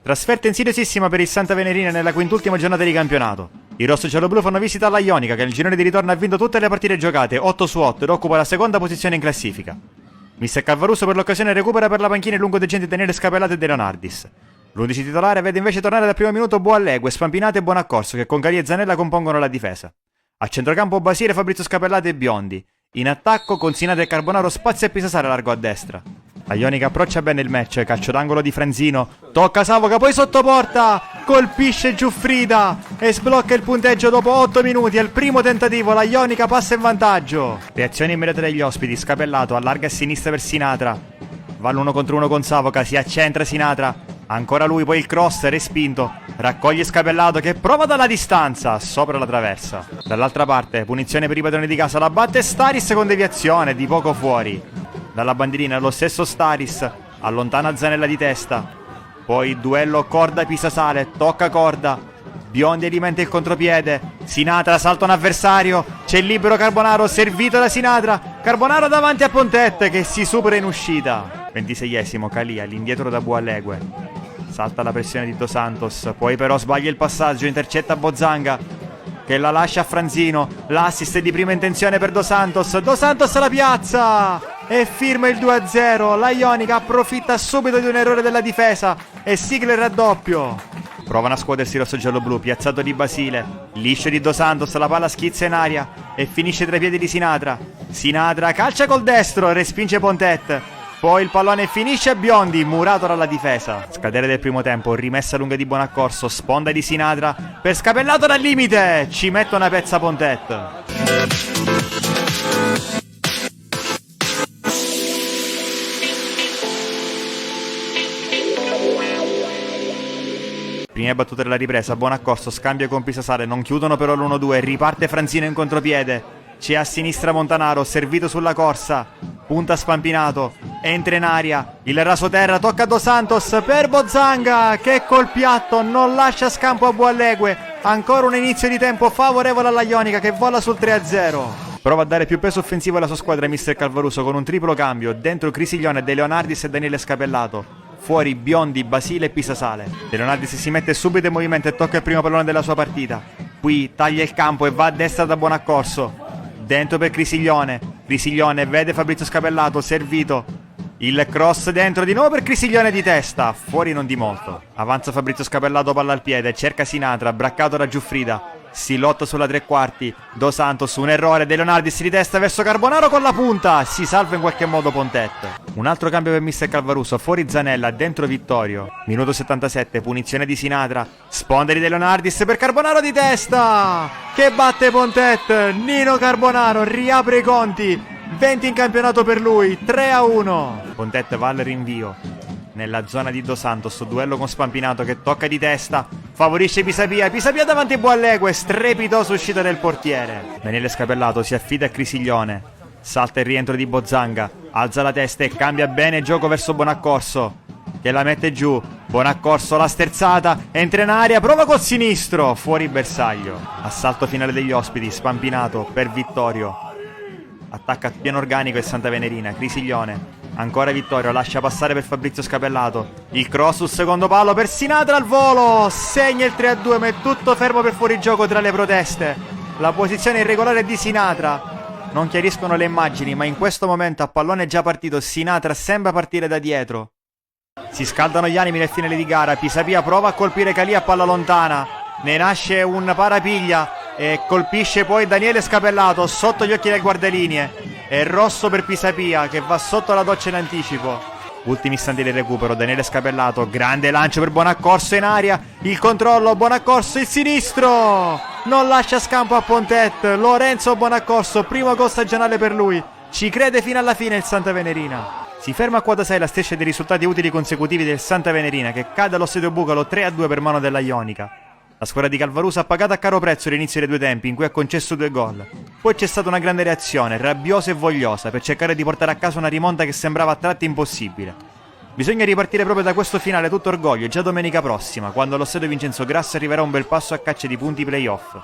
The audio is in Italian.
Trasferta insidiosissima per il Santa Venerina nella quintultima giornata di campionato. I rosso-gialloblu fanno visita alla Ionica, che nel girone di ritorno ha vinto tutte le partite giocate, 8 su 8, ed occupa la seconda posizione in classifica. Mister Calvaruso per l'occasione recupera per la panchina il lungodegenti Daniele Scapellato e De Leonardis. L'11 titolare vede invece tornare dal primo minuto Boallegue, Spampinato e Buonaccorso, che con Galì e Zanella compongono la difesa. A centrocampo Basile, Fabrizio Scapellato e Biondi. In attacco con Sinatra e Carbonaro, Spazio e Pisasare largo a destra. La Ionica approccia bene il match, calcio d'angolo di Franzino, tocca Savoca, poi sotto porta, colpisce Giuffrida e sblocca il punteggio dopo 8 minuti. Al primo tentativo la Ionica passa in vantaggio. Reazione immediata degli ospiti, Scapellato allarga a sinistra per Sinatra, va l'1 contro 1 con Savoca, si accentra Sinatra, ancora lui, poi il cross respinto, raccoglie Scapellato che prova dalla distanza, sopra la traversa. Dall'altra parte, punizione per i padroni di casa, la batte Staris con deviazione di poco fuori. Dalla bandierina lo stesso Staris allontana Zanella di testa, poi duello Corda-Pisasale, tocca Corda, Biondi alimenta il contropiede, Sinatra salta un avversario, c'è il libero Carbonaro servito da Sinatra, Carbonaro davanti a Pontet che si supera in uscita. 26esimo, Calia, l'indietro da Boallegue, salta la pressione di Dos Santos, poi però sbaglia il passaggio, intercetta Bozzanga che la lascia a Franzino, l'assist di prima intenzione per Dos Santos la piazza e firma il 2-0. La Ionica approfitta subito di un errore della difesa e sigla il raddoppio. Provano a scuotersi il rosso-giallo-blu, piazzato di Basile, liscio di Dos Santos, la palla schizza in aria e finisce tra i piedi di Sinatra. Sinatra calcia col destro, respinge Pontet, poi il pallone finisce a Biondi, murato dalla difesa. Scadere del primo tempo, rimessa lunga di Buonaccorso, sponda di Sinatra per Scapellato dal limite, ci mette una pezza Pontet. Prime battute della ripresa, Buonaccorso scambia con Pisasale, non chiudono però l'1-2, riparte Franzino in contropiede, c'è a sinistra Montanaro, servito sulla corsa, punta Spampinato, entra in aria, il rasoterra tocca a Dos Santos per Bozzanga che col piatto non lascia scampo a Boallegue. Ancora un inizio di tempo favorevole alla Ionica che vola sul 3-0. Prova a dare più peso offensivo alla sua squadra mister Calvaruso con un triplo cambio, dentro Crisiglione, De Leonardis e Daniele Scapellato, fuori Biondi, Basile e Pisasale. De Leonardis si mette subito in movimento e tocca il primo pallone della sua partita, qui taglia il campo e va a destra da Buonaccorso, dentro per Crisiglione vede Fabrizio Scapellato, servito, il cross dentro di nuovo per Crisiglione di testa, fuori non di molto. Avanza Fabrizio Scapellato, palla al piede, cerca Sinatra, braccato da Giuffrida, si lotta sulla tre quarti, Dos Santos, un errore, De Leonardis di testa verso Carbonaro con la punta, si salva in qualche modo Pontet. Un altro cambio per mister Calvaruso, fuori Zanella, dentro Vittorio, minuto 77, punizione di Sinatra, sponda di De Leonardis per Carbonaro di testa, che batte Pontet. Nino Carbonaro riapre i conti, 20 in campionato per lui, 3-1. Pontet va al rinvio nella zona di Dos Santos, duello con Spampinato che tocca di testa, favorisce Pisapia davanti a Boallegue, strepitosa uscita del portiere. Daniele Scapellato si affida a Crisiglione, salta il rientro di Bozzanga, alza la testa e cambia bene gioco verso Buonaccorso che la mette giù, Buonaccorso la sterzata, entra in aria, prova col sinistro, fuori bersaglio. Assalto finale degli ospiti, Spampinato per Vittorio, attacca a pieno organico il Santa Venerina, Crisiglione, ancora Vittorio, lascia passare per Fabrizio Scapellato, il cross sul secondo palo per Sinatra al volo, segna il 3-2 ma è tutto fermo per fuorigioco tra le proteste. La posizione irregolare di Sinatra, non chiariscono le immagini ma in questo momento a pallone già partito Sinatra sembra partire da dietro. Si scaldano gli animi nel finale di gara, Pisapia prova a colpire Calia a palla lontana, ne nasce un parapiglia e colpisce poi Daniele Scapellato sotto gli occhi del guardalinee. È rosso per Pisapia che va sotto la doccia in anticipo. Ultimi istanti del recupero, Daniele Scapellato, grande lancio per Buonaccorso in aria, il controllo, Buonaccorso il sinistro, non lascia scampo a Pontet, Lorenzo Buonaccorso, primo gol stagionale per lui, ci crede fino alla fine il Santa Venerina. Si ferma a quota 6 la striscia dei risultati utili consecutivi del Santa Venerina che cade allo Stadio Bucalo 3-2 per mano della Ionica. La squadra di Calvaruso ha pagato a caro prezzo l'inizio dei due tempi in cui ha concesso 2 gol. Poi c'è stata una grande reazione, rabbiosa e vogliosa, per cercare di portare a casa una rimonta che sembrava a tratti impossibile. Bisogna ripartire proprio da questo finale tutto orgoglio già domenica prossima, quando allo stadio Vincenzo Grasso arriverà un bel passo a caccia di punti play-off.